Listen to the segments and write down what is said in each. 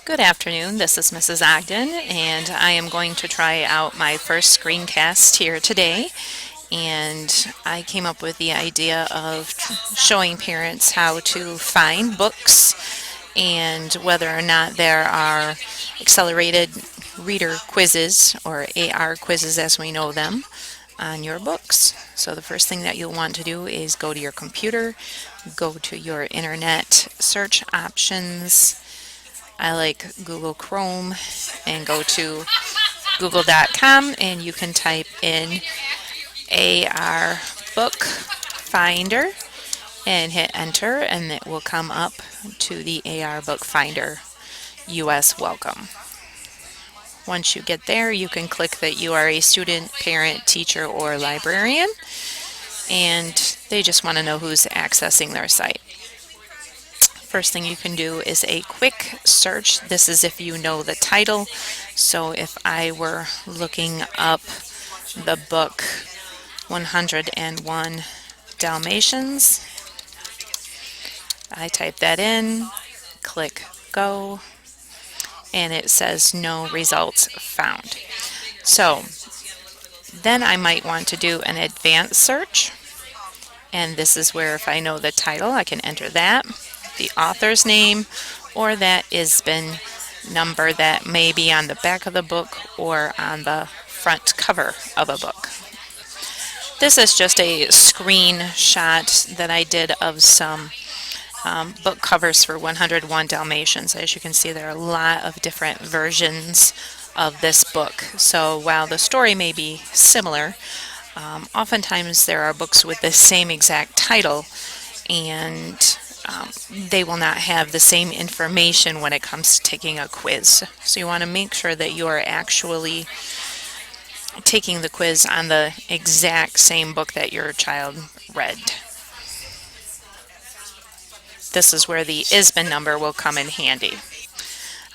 Good afternoon, this is Mrs. Ogden, and I am going to try out my first screencast here today. And I came up with the idea of showing parents how to find books and whether or not there are accelerated reader quizzes or AR quizzes as we know them on your books. So the first thing that you'll want to do is go to your computer, go to your internet search options. I like Google Chrome, and go to google.com and you can type in AR Book Finder and hit enter, and it will come up to the AR Book Finder US Welcome. Once you get there, you can click that you are a student, parent, teacher, or librarian, and they just want to know who's accessing their site. First thing you can do is a quick search. This is if you know the title. So if I were looking up the book 101 Dalmatians, I type that in, click go, and it says no results found. So then I might want to do an advanced search, and this is where if I know the title, I can enter that, the author's name, or that ISBN number that may be on the back of the book or on the front cover of a book. This is just a screenshot that I did of some book covers for 101 Dalmatians. As you can see, there are a lot of different versions of this book. So while the story may be similar, oftentimes there are books with the same exact title, and they will not have the same information when it comes to taking a quiz. So you want to make sure that you are actually taking the quiz on the exact same book that your child read. This is where the ISBN number will come in handy.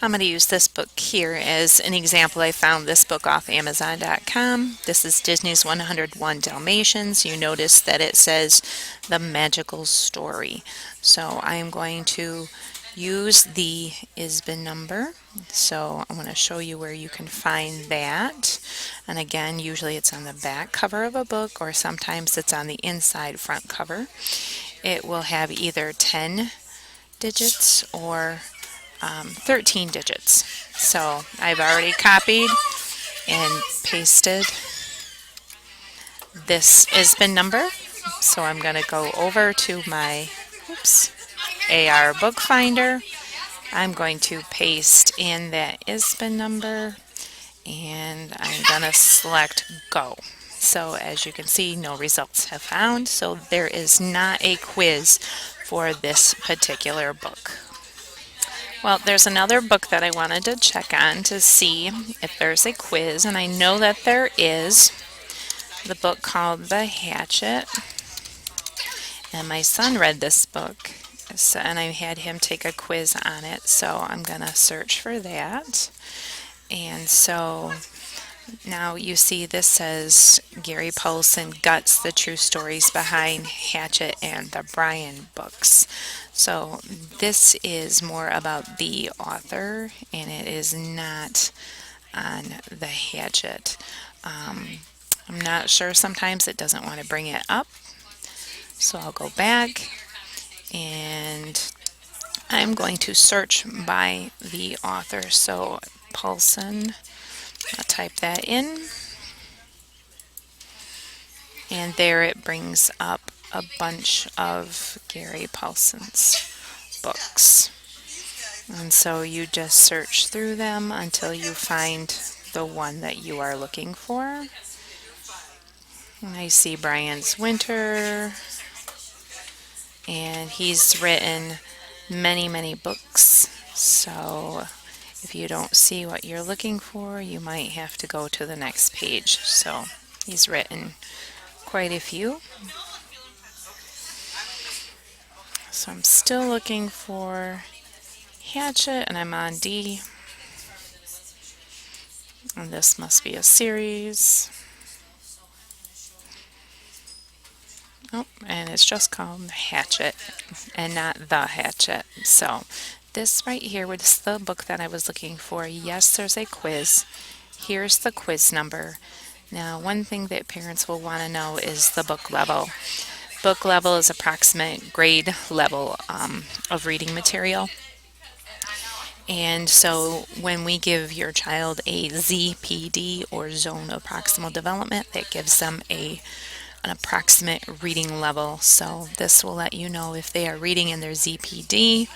I'm going to use this book here as an example. I found this book off Amazon.com. This is Disney's 101 Dalmatians. You notice that it says The Magical Story. So I am going to use the ISBN number. So I'm going to show you where you can find that. And again, usually it's on the back cover of a book, or sometimes it's on the inside front cover. It will have either 10 digits or 13 digits. So I've already copied and pasted this ISBN number. So I'm going to go over to my AR Book Finder. I'm going to paste in that ISBN number, and I'm going to select go. So as you can see, no results have found. So there is not a quiz for this particular book. Well, there's another book that I wanted to check on to see if there's a quiz, and I know that there is. The book called The Hatchet, and my son read this book, and I had him take a quiz on it, so I'm going to search for that. And so now you see this says Gary Paulson Guts, the true stories behind Hatchet and the Brian books. So this is more about the author, and it is not on the Hatchet. I'm not sure, sometimes it doesn't want to bring it up. So I'll go back, and I'm going to search by the author. So Paulson, I'll type that in, and there it brings up a bunch of Gary Paulson's books. And so you just search through them until you find the one that you are looking for. And I see Brian's Winter, and he's written many books. So if you don't see what you're looking for, you might have to go to the next page. So he's written quite a few. So I'm still looking for Hatchet, and I'm on D. And this must be a series. Oh, and it's just called Hatchet and not The Hatchet. So this right here was the book that I was looking for. Yes, there's a quiz. Here's the quiz number. Now, one thing that parents will want to know is the book level. Book level is approximate grade level of reading material. And so when we give your child a ZPD or zone of proximal development, that gives them an approximate reading level. So this will let you know if they are reading in their ZPD.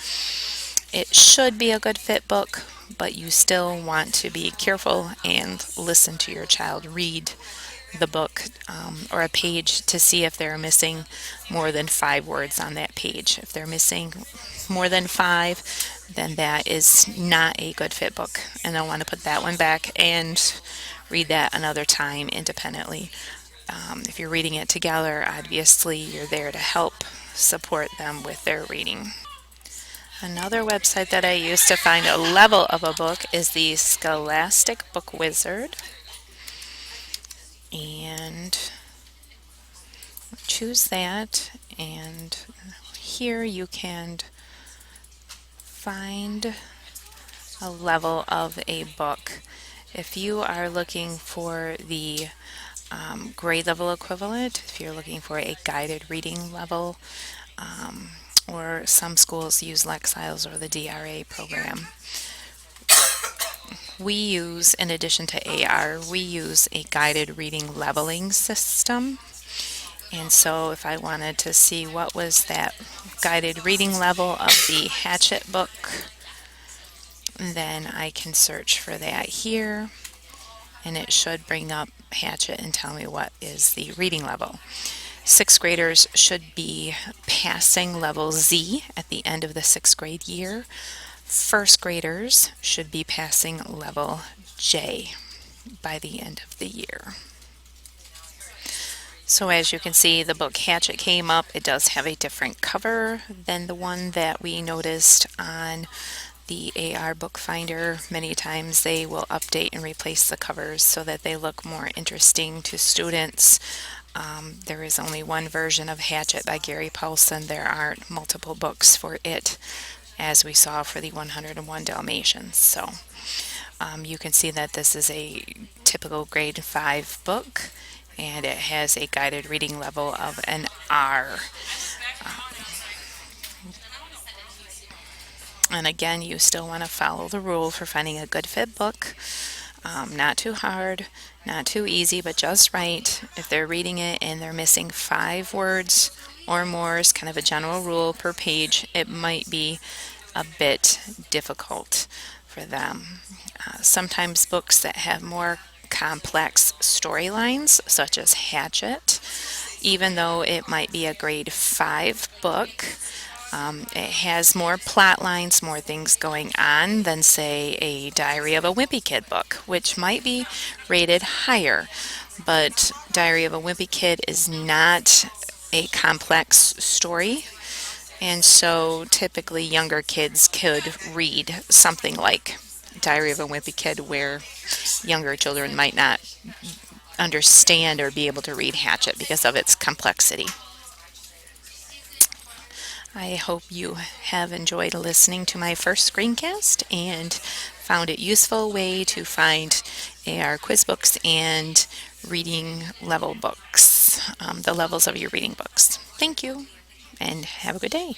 It should be a good fit book, but you still want to be careful and listen to your child read the book or a page to see if they're missing more than 5 words on that page. If they're missing more than 5, then that is not a good fit book, and they'll want to put that one back and read that another time independently. If you're reading it together, obviously you're there to help support them with their reading. Another website that I use to find a level of a book is the Scholastic Book Wizard. And choose that, and here you can find a level of a book. If you are looking for the grade level equivalent, if you're looking for a guided reading level, or some schools use Lexiles or the DRA program. We use, in addition to AR, we use a guided reading leveling system. And so if I wanted to see what was that guided reading level of the Hatchet book, then I can search for that here, and it should bring up Hatchet and tell me what is the reading level. 6th graders should be passing level Z at the end of the 6th grade year. 1st graders should be passing level J by the end of the year. So as you can see, the book Hatchet came up. It does have a different cover than the one that we noticed on the AR book finder. Many times they will update and replace the covers so that they look more interesting to students. There is only one version of Hatchet by Gary Paulson. There aren't multiple books for it, as we saw for the 101 Dalmatians. So you can see that this is a typical grade 5 book, and it has a guided reading level of an R. And again, you still want to follow the rule for finding a good fit book. Not too hard, not too easy, but just right. If they're reading it and they're missing 5 words or more, is kind of a general rule per page, it might be a bit difficult for them. Sometimes books that have more complex storylines, such as Hatchet, even though it might be a grade 5 book, it has more plot lines, more things going on than, say, a Diary of a Wimpy Kid book, which might be rated higher. But Diary of a Wimpy Kid is not a complex story, and so typically younger kids could read something like Diary of a Wimpy Kid, where younger children might not understand or be able to read Hatchet because of its complexity. I hope you have enjoyed listening to my first screencast and found it useful way to find AR quiz books and reading level books, the levels of your reading books. Thank you, and have a good day.